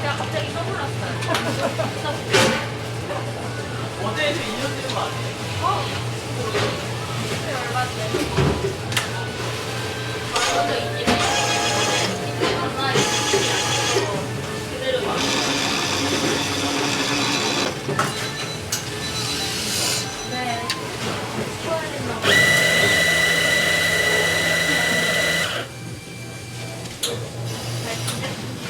제가 갑자기 떠올랐어요. 어제에서 2년 되는 거 아니에요? 얼마 전에. 맞아, 이 집에. 만나요. 그대로 막. 네. 좋아했나 봐. 잘 지냈어.